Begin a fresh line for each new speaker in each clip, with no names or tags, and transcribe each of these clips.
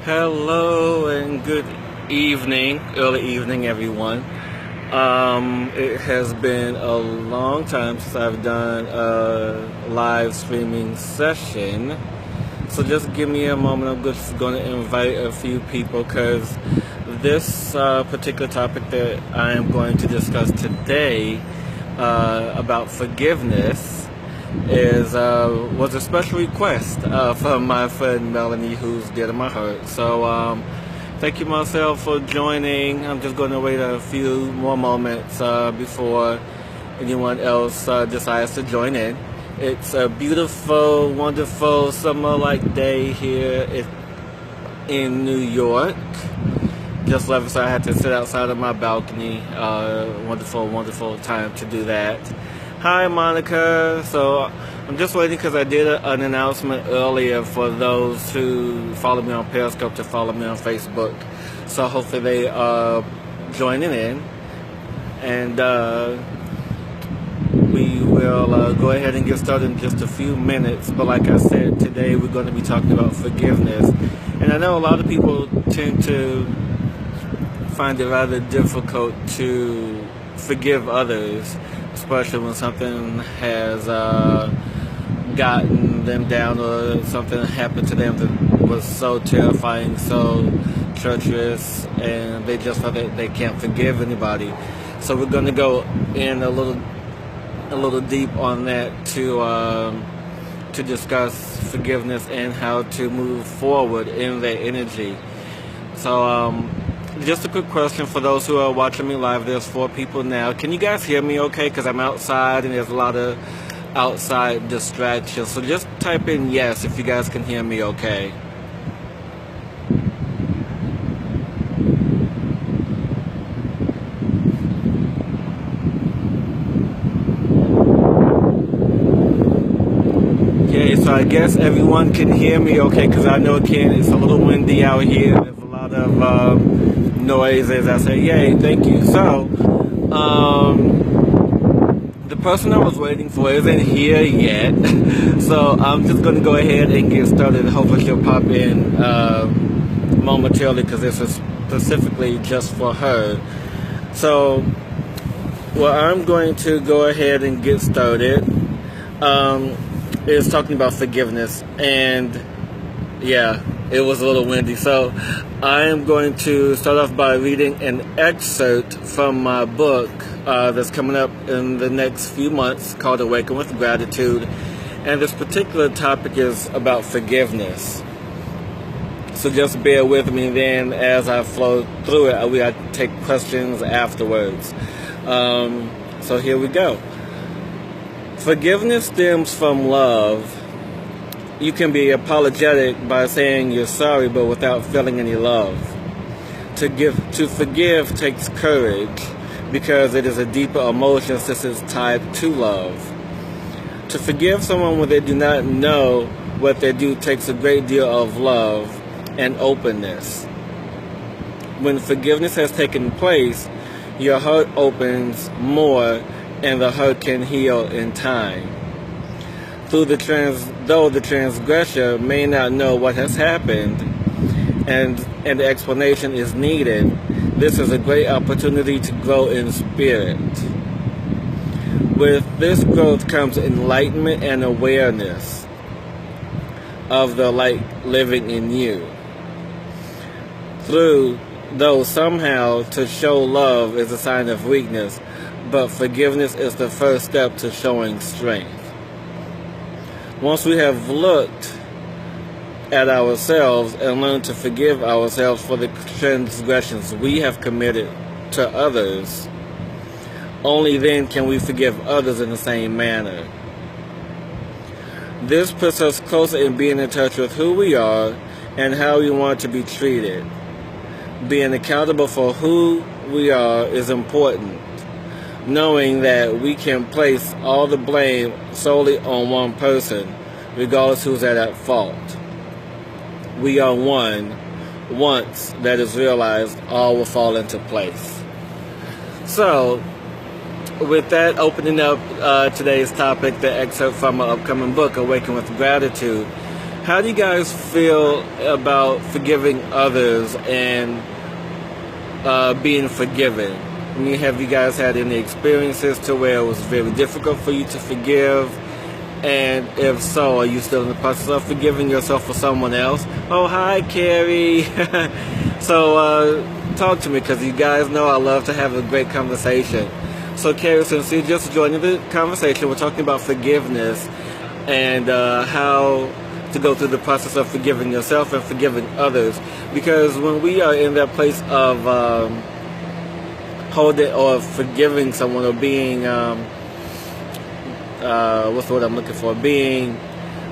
Hello and good evening, early evening, everyone. It has been a long time since I've done a live streaming session. So just give me a moment. I'm just going to invite a few people because this particular topic that I am going to discuss today about forgiveness is was a special request from my friend Melanie, who's dear to my heart. So thank you, Marcel, for joining. I'm just going to wait a few more moments before anyone else decides to join in. It's a beautiful, wonderful summer-like day here in New York. Just love it, so I had to sit outside of my balcony. Wonderful, wonderful time to do that. Hi, Monica. So I'm just waiting because I did an announcement earlier for those who follow me on Periscope to follow me on Facebook. So hopefully they are joining in. And we will go ahead and get started in just a few minutes. But like I said, today we're going to be talking about forgiveness. And I know a lot of people tend to find it rather difficult to forgive others, especially when something has gotten them down or something happened to them that was so terrifying, so treacherous, and they just feel that they can't forgive anybody. So we're going to go in a little deep on that to discuss forgiveness and how to move forward in that energy. So just a quick question for those who are watching me live. There's 4 people now. Can you guys hear me okay? Because I'm outside and there's a lot of outside distractions. So just type in yes if you guys can hear me okay. Okay, so I guess everyone can hear me okay, because I know it's a little windy out here. There's a lot of noise as I say, yay, thank you. So, the person I was waiting for isn't here yet. So I'm just going to go ahead and get started. Hopefully she'll pop in momentarily because this is specifically just for her. So, well, I'm going to go ahead and get started. Is talking about forgiveness, and yeah, it was a little windy. So I am going to start off by reading an excerpt from my book that's coming up in the next few months called Awaken with Gratitude. And this particular topic is about forgiveness. So just bear with me, then as I flow through it, we take questions afterwards. So here we go. Forgiveness stems from love. You can be apologetic by saying you're sorry, but without feeling any love. To forgive takes courage because it is a deeper emotion since it's tied to love. To forgive someone when they do not know what they do takes a great deal of love and openness. When forgiveness has taken place, your heart opens more and the hurt can heal in time. Though the transgressor may not know what has happened and the explanation is needed, this is a great opportunity to grow in spirit. With this growth comes enlightenment and awareness of the light living in you. Though somehow to show love is a sign of weakness, but forgiveness is the first step to showing strength. Once we have looked at ourselves and learned to forgive ourselves for the transgressions we have committed to others, only then can we forgive others in the same manner. This puts us closer in being in touch with who we are and how we want to be treated. Being accountable for who we are is important. Knowing that we can place all the blame solely on one person, regardless who's at fault. We are one. Once that is realized, all will fall into place. So, with that, opening up today's topic, the excerpt from my upcoming book, Awaken with Gratitude. How do you guys feel about forgiving others and being forgiven? I mean, have you guys had any experiences to where it was very difficult for you to forgive? And if so, are you still in the process of forgiving yourself for someone else? Oh, hi, Carrie. So, talk to me, because you guys know I love to have a great conversation. So, Carrie, since you're just joining the conversation, we're talking about forgiveness and how to go through the process of forgiving yourself and forgiving others. Because when we are in that place of holding or forgiving someone, or being what's the word I'm looking for? Being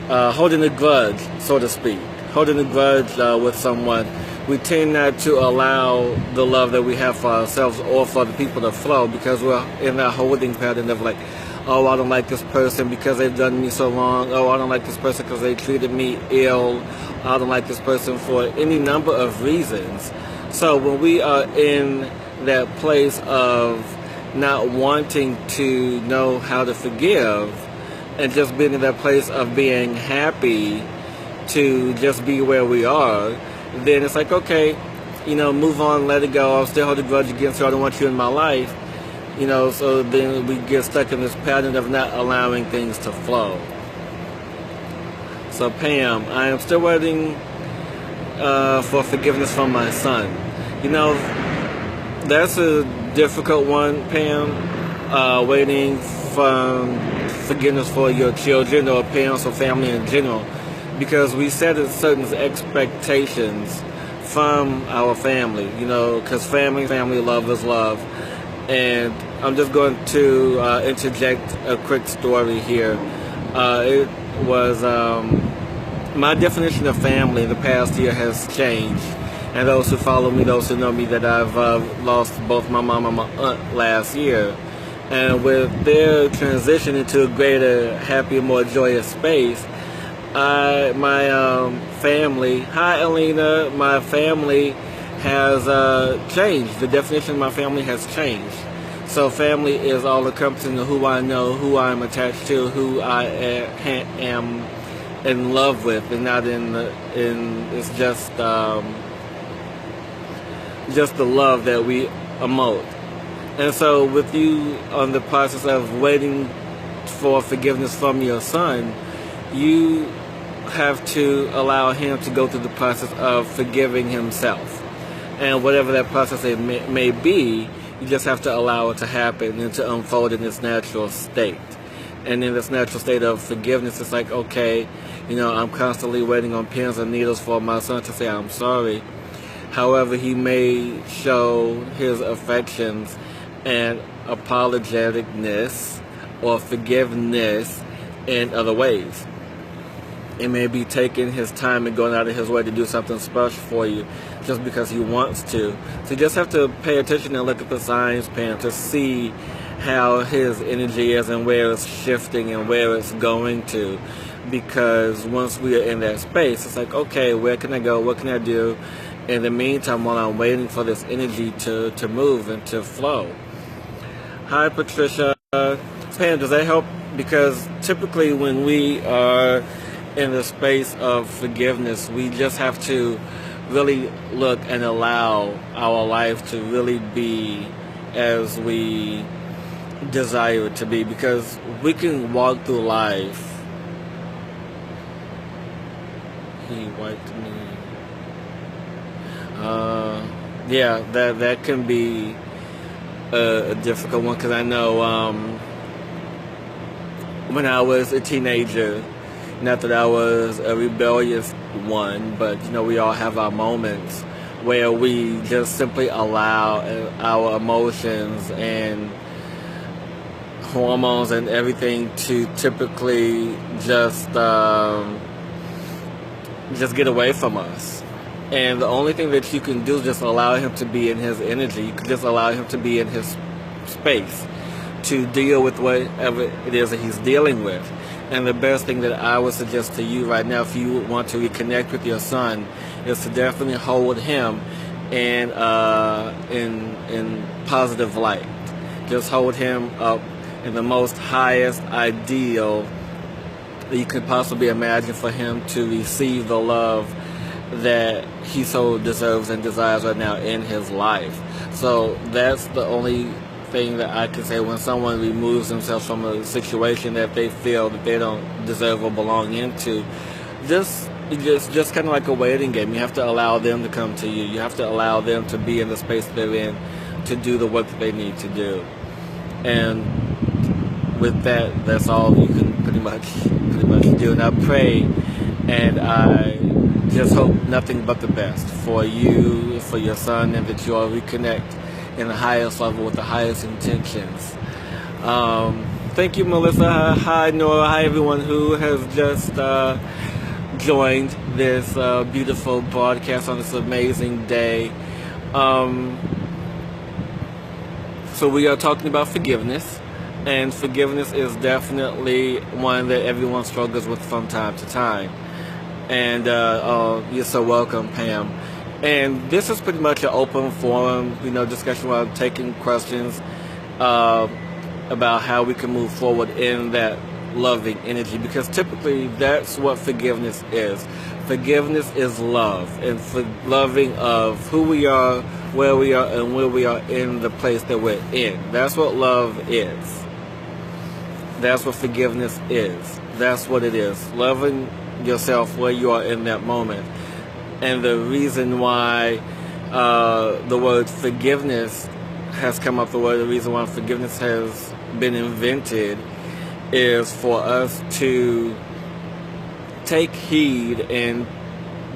holding a grudge, so to speak, holding a grudge with someone, we tend not to allow the love that we have for ourselves or for the people to flow, because we're in that holding pattern of like, oh, I don't like this person because they've done me so wrong. Oh, I don't like this person because they treated me ill. I don't like this person for any number of reasons. So when we are in that place of not wanting to know how to forgive, and just being in that place of being happy to just be where we are, then it's like, okay, move on, let it go. I'll still hold a grudge against you. I don't want you in my life. So then we get stuck in this pattern of not allowing things to flow. So Pam, I am still waiting for forgiveness from my son. That's a difficult one, Pam. Waiting for forgiveness for your children or parents or family in general, because we set certain expectations from our family. Because family love is love. And I'm just going to interject a quick story here. It was my definition of family in the past year has changed. And those who follow me, those who know me, that I've lost both my mom and my aunt last year. And with their transition into a greater, happier, more joyous space, my family, hi Alina, my family has changed. The definition of my family has changed. So family is all encompassing of who I know, who I'm attached to, who I am in love with, and not it's just the love that we emote. And so with you on the process of waiting for forgiveness from your son, you have to allow him to go through the process of forgiving himself. And whatever that process may be, you just have to allow it to happen and to unfold in its natural state. And in this natural state of forgiveness, it's like, okay, I'm constantly waiting on pins and needles for my son to say I'm sorry. However, he may show his affections and apologeticness or forgiveness in other ways. It may be taking his time and going out of his way to do something special for you just because he wants to. So you just have to pay attention and look at the signs, Pam, to see how his energy is and where it's shifting and where it's going to. Because once we are in that space, it's like, okay, where can I go? What can I do? In the meantime, while I'm waiting for this energy to move and to flow. Hi, Patricia. Pam, does that help? Because typically when we are in the space of forgiveness, we just have to really look and allow our life to really be as we desire it to be, because we can walk through life. He wiped me. Yeah, that can be a difficult one, because I know when I was a teenager, not that I was a rebellious one, but we all have our moments where we just simply allow our emotions and hormones and everything to typically just get away from us. And the only thing that you can do is just allow him to be in his energy. You can just allow him to be in his space to deal with whatever it is that he's dealing with. And the best thing that I would suggest to you right now, if you want to reconnect with your son, is to definitely hold him in positive light. Just hold him up in the most highest ideal that you could possibly imagine for him to receive the love that he so deserves and desires right now in his life. So that's the only thing that I can say when someone removes themselves from a situation that they feel that they don't deserve or belong into. Just kind of like a waiting game. You have to allow them to come to you. You have to allow them to be in the space they're in to do the work that they need to do. And with that, that's all you can pretty much do. And I pray and I just hope nothing but the best for you, for your son, and that you all reconnect in the highest level with the highest intentions. Thank you, Melissa. Hi, Nora. Hi, everyone who has just joined this beautiful broadcast on this amazing day. So we are talking about forgiveness, and forgiveness is definitely one that everyone struggles with from time to time. And you're so welcome, Pam. And this is pretty much an open forum, discussion where I'm taking questions about how we can move forward in that loving energy, because typically that's what forgiveness is. Forgiveness is love, and for loving of who we are, where we are, and where we are in the place that we're in. That's what love is. That's what forgiveness is. That's what it is. Loving yourself where you are in that moment. And the reason why the word forgiveness has come up, the reason why forgiveness has been invented, is for us to take heed and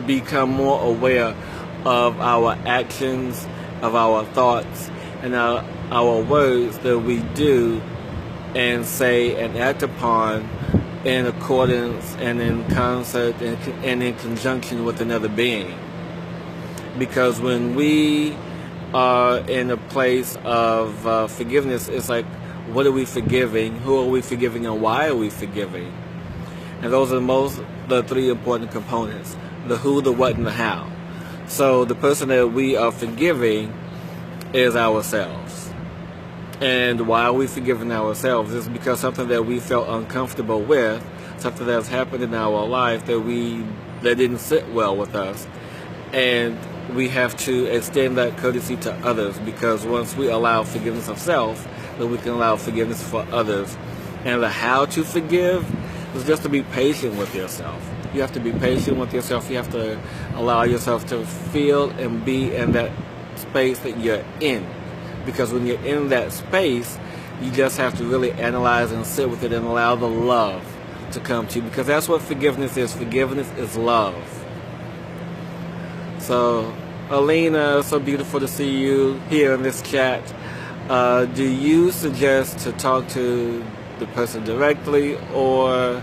become more aware of our actions, of our thoughts, and our words that we do and say and act upon in accordance and in concert and in conjunction with another being. Because when we are in a place of forgiveness, it's like, what are we forgiving? Who are we forgiving? And why are we forgiving? And those are the three important components: the who, the what, and the how. So the person that we are forgiving is ourselves. And why are we forgiving ourselves? It's because something that we felt uncomfortable with, something that's happened in our life that didn't sit well with us. And we have to extend that courtesy to others, because once we allow forgiveness of self, then we can allow forgiveness for others. And the how to forgive is just to be patient with yourself. You have to be patient with yourself. You have to allow yourself to feel and be in that space that you're in. Because when you're in that space, you just have to really analyze and sit with it and allow the love to come to you. Because that's what forgiveness is. Forgiveness is love. So, Alina, so beautiful to see you here in this chat. Do you suggest to talk to the person directly, or...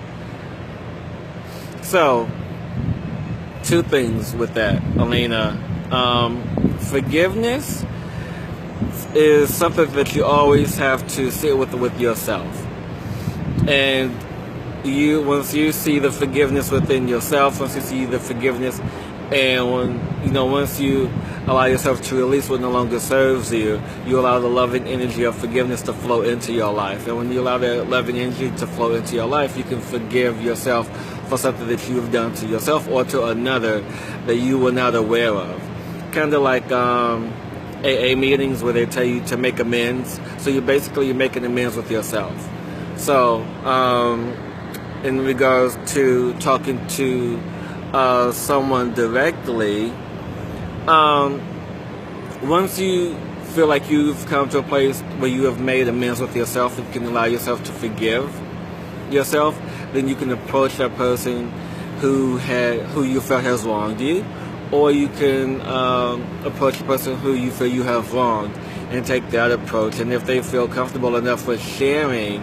So, two things with that, Alina. Forgiveness is something that you always have to sit with yourself. And once you see the forgiveness within yourself, once you see the forgiveness, and once you allow yourself to release what no longer serves you, you allow the loving energy of forgiveness to flow into your life. And when you allow that loving energy to flow into your life, you can forgive yourself for something that you have done to yourself or to another that you were not aware of. Kind of like AA meetings where they tell you to make amends. So you're making amends with yourself. So in regards to talking to someone directly, once you feel like you've come to a place where you have made amends with yourself and can allow yourself to forgive yourself, then you can approach that person who you felt has wronged you, or you can approach the person who you feel you have wronged and take that approach. And if they feel comfortable enough with sharing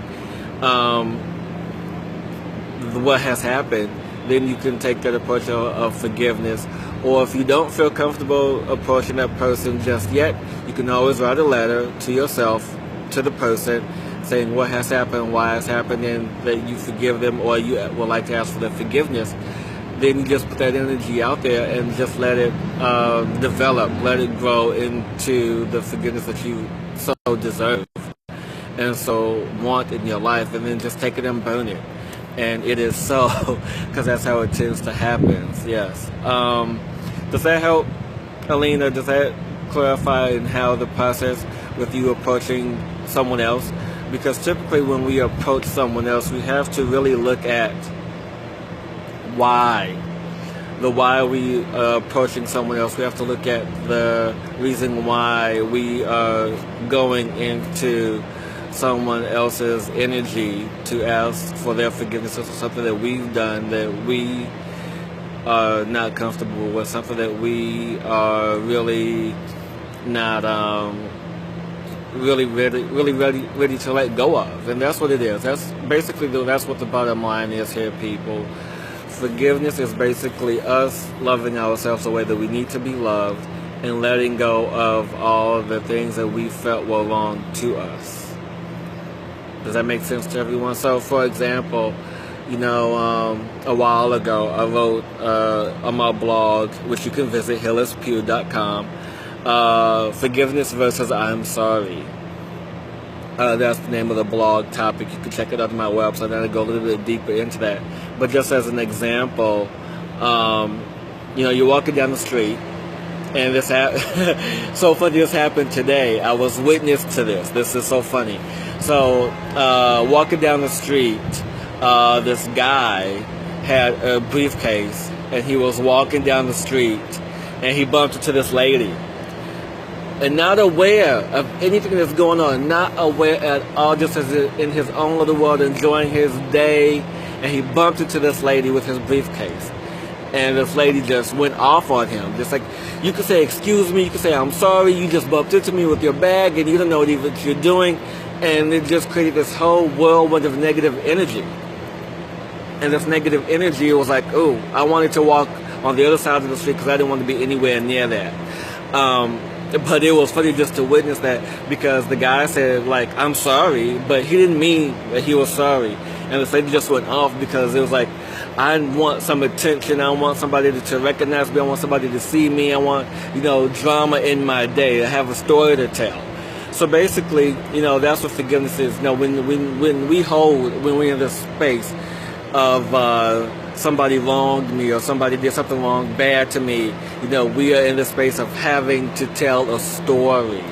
what has happened, then you can take that approach of forgiveness. Or if you don't feel comfortable approaching that person just yet, you can always write a letter to yourself, to the person, saying what has happened, why it's happened, and that you forgive them, or you would like to ask for their forgiveness. Then you just put that energy out there and just let it develop, let it grow into the forgiveness that you so deserve and so want in your life, and then just take it and burn it. And it is so, because that's how it tends to happen. Yes. Does that help, Alina? Does that clarify in how the process with you approaching someone else? Because typically when we approach someone else, we have to really look at why. The why we are approaching someone else. We have to look at the reason why we are going into someone else's energy to ask for their forgiveness for something that we've done that we are not comfortable with, something that we are really not really ready to let go of. And that's what it is. That's basically that's what the bottom line is here, people. Forgiveness is basically us loving ourselves the way that we need to be loved and letting go of all the things that we felt were wrong to us. Does that make sense to everyone? So, for example, a while ago I wrote on my blog, which you can visit, HillisPugh.com, Forgiveness versus I'm Sorry. That's the name of the blog topic. You can check it out on my website, and I'll go a little bit deeper into that. But just as an example, you're walking down the street, and this so funny, this happened today. I was witness to this. This is so funny. So, walking down the street, this guy had a briefcase, and he was walking down the street, and he bumped into this lady. And not aware of anything that's going on, not aware at all, just as in his own little world, enjoying his day, and he bumped into this lady with his briefcase. And this lady just went off on him. Just like, you could say, excuse me, you could say, I'm sorry, you just bumped into me with your bag, and you don't know what even you're doing. And it just created this whole whirlwind of negative energy. And this negative energy was like, oh, I wanted to walk on the other side of the street because I didn't want to be anywhere near that. But it was funny just to witness that, because the guy said, like, I'm sorry, but he didn't mean that he was sorry. And the lady just went off because it was like, I want some attention. I want somebody to recognize me. I want somebody to see me. I want, drama in my day. I have a story to tell. So basically, that's what forgiveness is. When we're in this space of somebody wronged me or somebody did something wrong, bad to me, we are in the space of having to tell a story.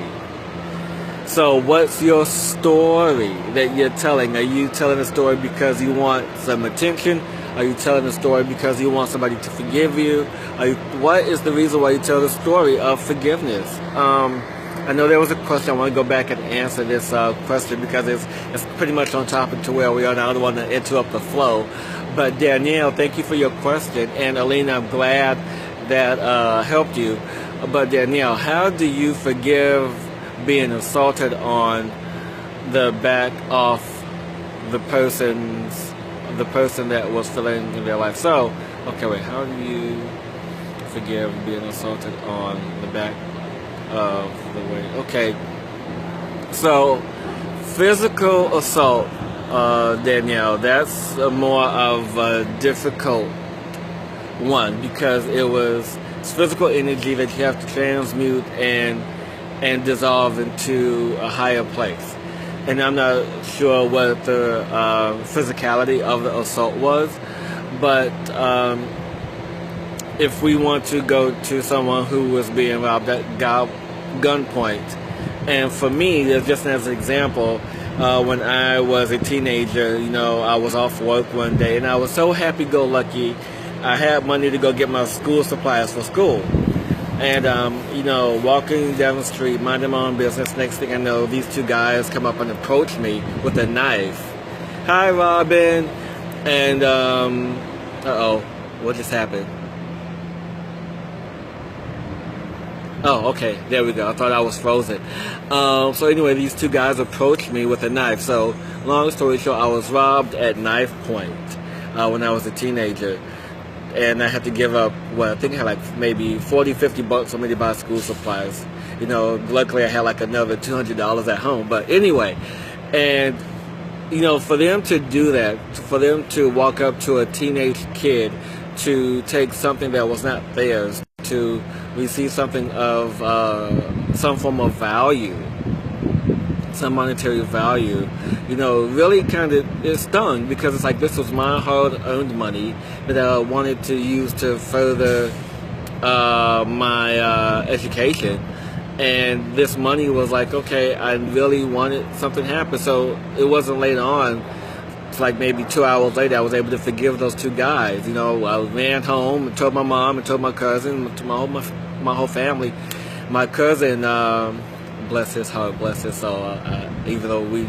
So what's your story that you're telling? Are you telling a story because you want some attention? Are you telling a story because you want somebody to forgive you? What is the reason why you tell the story of forgiveness? I know there was a question. I want to go back and answer this question because it's pretty much on topic to where we are now. I don't want to interrupt the flow. But Danielle, thank you for your question. And Alina, I'm glad that helped you. But Danielle, how do you forgive being assaulted on the back of the person that was feeling in their life? So, okay, wait. How do you forgive being assaulted on the back of the way? Okay. So, physical assault, Danielle, that's more of a difficult one because it's physical energy that you have to transmute and dissolve into a higher place. And I'm not sure what the physicality of the assault was, but if we want to go to someone who was being robbed at gunpoint, and for me, just as an example, when I was a teenager, I was off work one day, and I was so happy-go-lucky. I had money to go get my school supplies for school. And, walking down the street, minding my own business, next thing I know, these two guys come up and approach me with a knife. Hi, Robin. And, what just happened? Oh, okay, there we go. I thought I was frozen. So anyway, these two guys approached me with a knife. So, long story short, I was robbed at knife point when I was a teenager. And I had to give up, I think I had like maybe $40-50 for me to buy school supplies. Luckily I had like another $200 at home. But anyway, and, for them to do that, for them to walk up to a teenage kid to take something that was not theirs, to receive something of some form of value, some monetary value, really kind of it stung, because it's like this was my hard-earned money that I wanted to use to further my education. And this money was like, okay, I really wanted something to happen. So it wasn't later on, it's like maybe 2 hours later, I was able to forgive those two guys. I ran home and told my mom and told my cousin, to my whole family. My cousin, bless his heart, bless his soul, even though we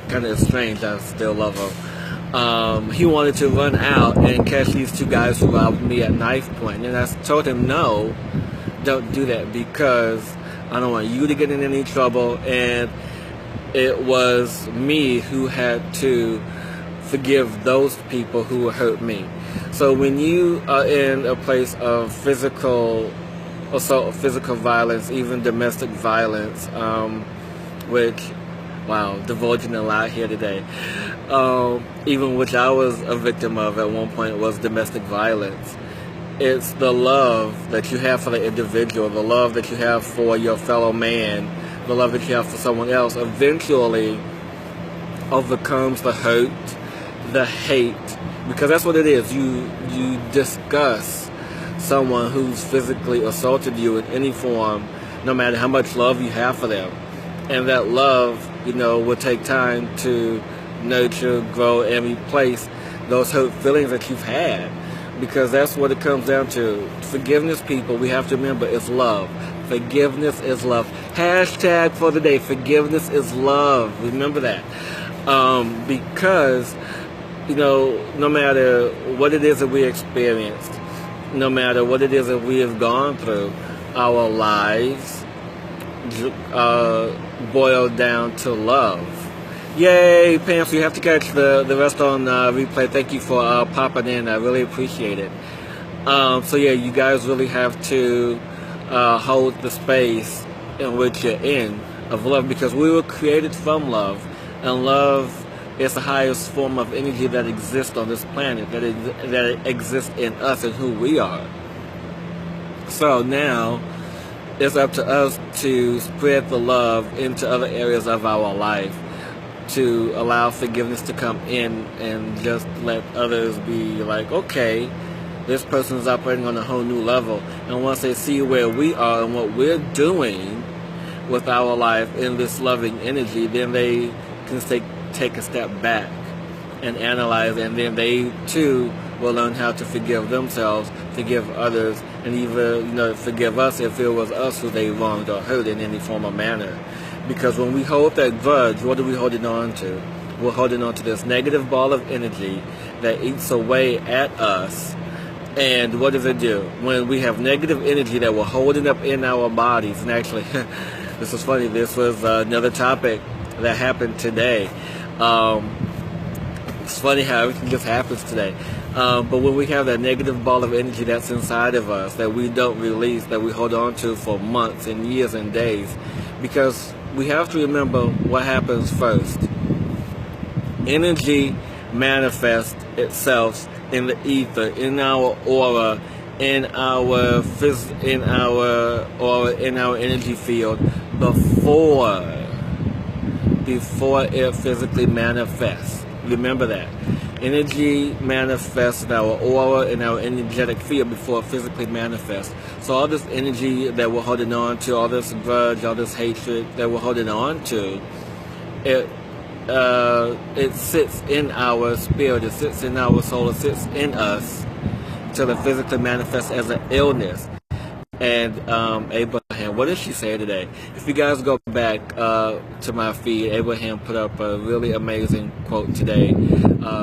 kind of estranged, I still love him. He wanted to run out and catch these two guys who robbed me at knife point. And I told him, no, don't do that, because I don't want you to get in any trouble. And it was me who had to forgive those people who hurt me. So when you are in a place of physical assault, physical violence, even domestic violence, which, wow, divulging a lot here today, even which I was a victim of at one point, was domestic violence. It's the love that you have for the individual, the love that you have for your fellow man, the love that you have for someone else eventually overcomes the hurt, the hate, because that's what it is. You disgust someone who's physically assaulted you in any form, no matter how much love you have for them. And that love, will take time to nurture, grow, and replace those hurt feelings that you've had. Because that's what it comes down to. Forgiveness, people, we have to remember, is love. Forgiveness is love. Hashtag for the day, forgiveness is love. Remember that. Because, no matter what it is that we experienced, no matter what it is that we have gone through, our lives boil down to love. Yay, Pam, so you have to catch the rest on replay. Thank you for popping in. I really appreciate it. So yeah, you guys really have to hold the space in which you're in of love, because we were created from love, and love is the highest form of energy that exists on this planet, that exists in us and who we are. So now it's up to us to spread the love into other areas of our life, to allow forgiveness to come in and just let others be like, okay, this person is operating on a whole new level. And once they see where we are and what we're doing with our life in this loving energy, then they can take a step back and analyze, and then they too will learn how to forgive themselves, forgive others, and even forgive us if it was us who they wronged or hurt in any form or manner. Because when we hold that grudge, what are we holding on to? We're holding on to this negative ball of energy that eats away at us. And what does it do? When we have negative energy that we're holding up in our bodies, and actually, this is funny, this was another topic that happened today. It's funny how everything just happens today. But when we have that negative ball of energy that's inside of us, that we don't release, that we hold on to for months and years and days, because we have to remember what happens first. Energy manifests itself in the ether, in our aura, in our energy field before it physically manifests. Remember that. Energy manifests in our aura, in our energetic field before it physically manifests. So all this energy that we're holding on to, all this grudge, all this hatred that we're holding on to, it sits in our spirit, it sits in our soul, it sits in us until it physically manifests as an illness. And Abraham, what did she say today? If you guys go back to my feed, Abraham put up a really amazing quote today,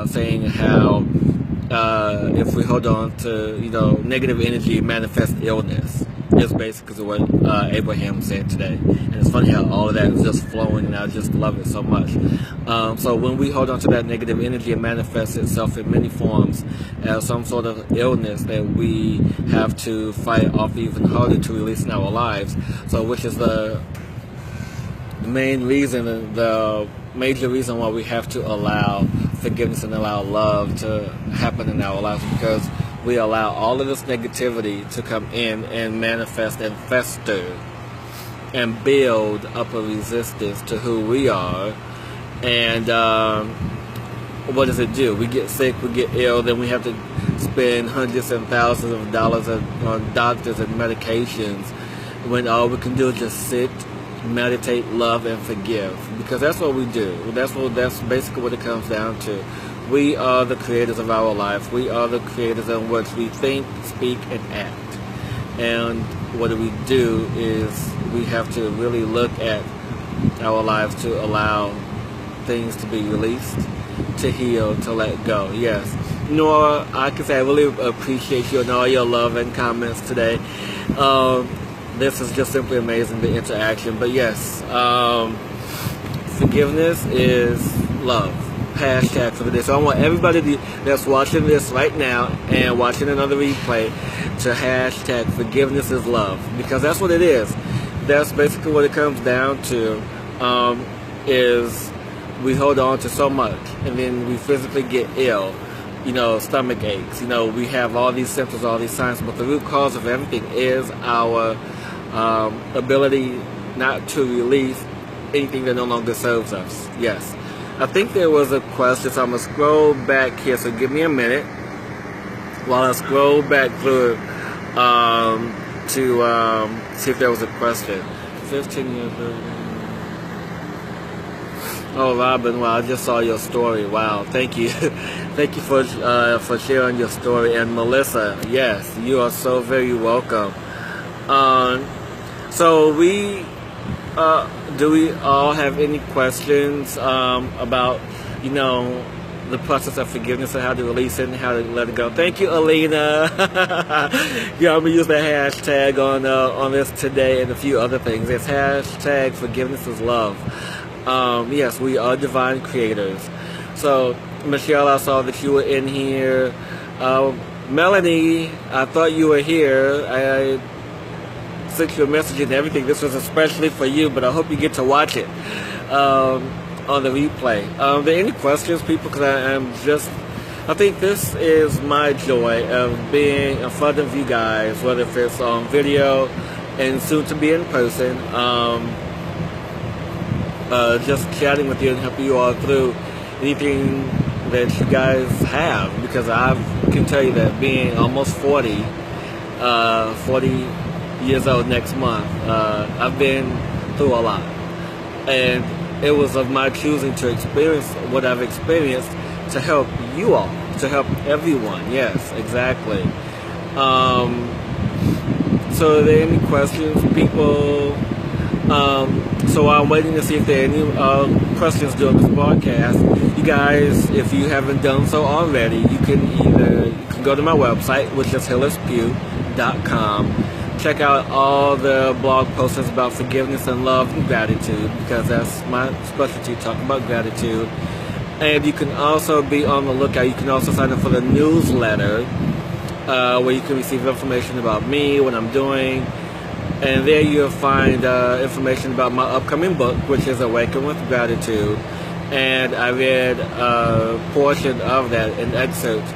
saying how if we hold on to negative energy, manifest illness. Is basically what Abraham said today. And it's funny how all of that is just flowing, and I just love it so much. So when we hold on to that negative energy, it manifests itself in many forms as some sort of illness that we have to fight off even harder to release in our lives. So which is the main reason, the major reason why we have to allow forgiveness and allow love to happen in our lives, because we allow all of this negativity to come in and manifest and fester and build up a resistance to who we are. And what does it do? We get sick, we get ill, then we have to spend hundreds and thousands of dollars on doctors and medications, when all we can do is just sit, meditate, love, and forgive. Because that's what we do. That's basically what it comes down to. We are the creators of our life. We are the creators in which we think, speak, and act. And what we do is we have to really look at our lives to allow things to be released, to heal, to let go. Yes. Nora, I can say I really appreciate you and all your love and comments today. This is just simply amazing, the interaction. But yes, forgiveness is love. Hashtag forgiveness. So I want everybody that's watching this right now and watching another replay to hashtag forgiveness is love. Because that's what it is. That's basically what it comes down to, is we hold on to so much and then we physically get ill. Stomach aches. We have all these symptoms, all these signs, but the root cause of everything is our ability not to release anything that no longer serves us. Yes. I think there was a question, so I'm going to scroll back here, so give me a minute while I scroll back through to see if there was a question. 15 years old. Oh, Robin, wow, I just saw your story. Wow, thank you. Thank you for sharing your story. And Melissa, yes, you are so very welcome. So do we all have any questions about, the process of forgiveness and how to release it and how to let it go? Thank you, Alina. Yeah, I'm going to use the hashtag on this today and a few other things. It's hashtag forgiveness is love. Yes, we are divine creators. So, Michelle, I saw that you were in here. Melanie, I thought you were here. I sent you a message and everything. This was especially for you, but I hope you get to watch it on the replay. Are there any questions, people? Because I think this is my joy of being in front of you guys, whether if it's on video and soon to be in person. Just chatting with you and helping you all through anything that you guys have, because I can tell you that being almost 40 years old next month, I've been through a lot, and it was of my choosing to experience what I've experienced to help you all, to help everyone. Yes, exactly. So are there any questions, people? So I'm waiting to see if there are any questions during this broadcast. You guys, if you haven't done so already, you can go to my website, which is HillisPugh.com. Check out all the blog posts about forgiveness and love and gratitude, because that's my specialty, talking about gratitude. And you can also be on the lookout. You can also sign up for the newsletter, where you can receive information about me, what I'm doing. And there you'll find information about my upcoming book, which is Awaken with Gratitude. And I read a portion of that, an excerpt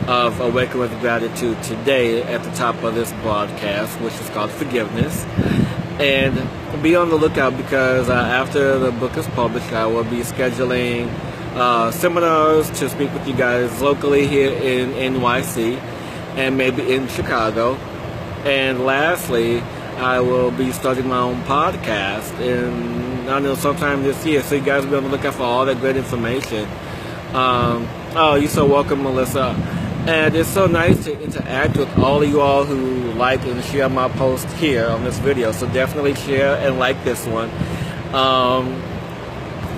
of Awaken with Gratitude today at the top of this broadcast, which is called Forgiveness. And be on the lookout, because after the book is published, I will be scheduling seminars to speak with you guys locally here in NYC and maybe in Chicago. And lastly, I will be starting my own podcast in, I don't know, sometime this year. So you guys will be on the lookout for all that great information. Oh, you're so welcome, Melissa. And it's so nice to interact with all of you all who like and share my post here on this video. So definitely share and like this one,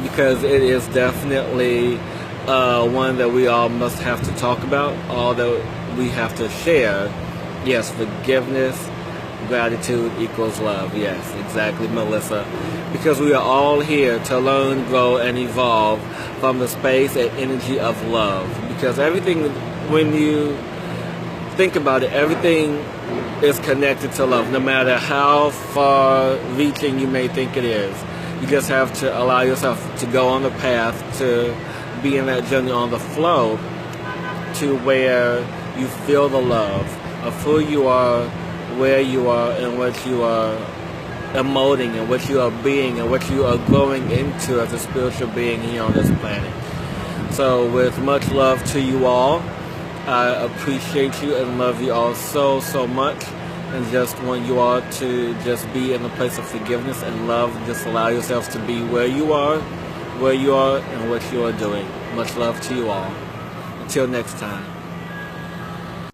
because it is definitely one that we all must have to talk about, all that we have to share. Yes, forgiveness, gratitude equals love. Yes, exactly, Melissa. Because we are all here to learn, grow, and evolve from the space and energy of love. Because everything, when you think about it, everything is connected to love, no matter how far reaching you may think it is. You just have to allow yourself to go on the path, to be in that journey, on the flow, to where you feel the love of who you are, where you are, and what you are emoting and what you are being and what you are growing into as a spiritual being here on this planet. So with much love to you all, I appreciate you and love you all so, so much, and just want you all to just be in a place of forgiveness and love. Just allow yourselves to be where you are, and what you are doing. Much love to you all. Until next time.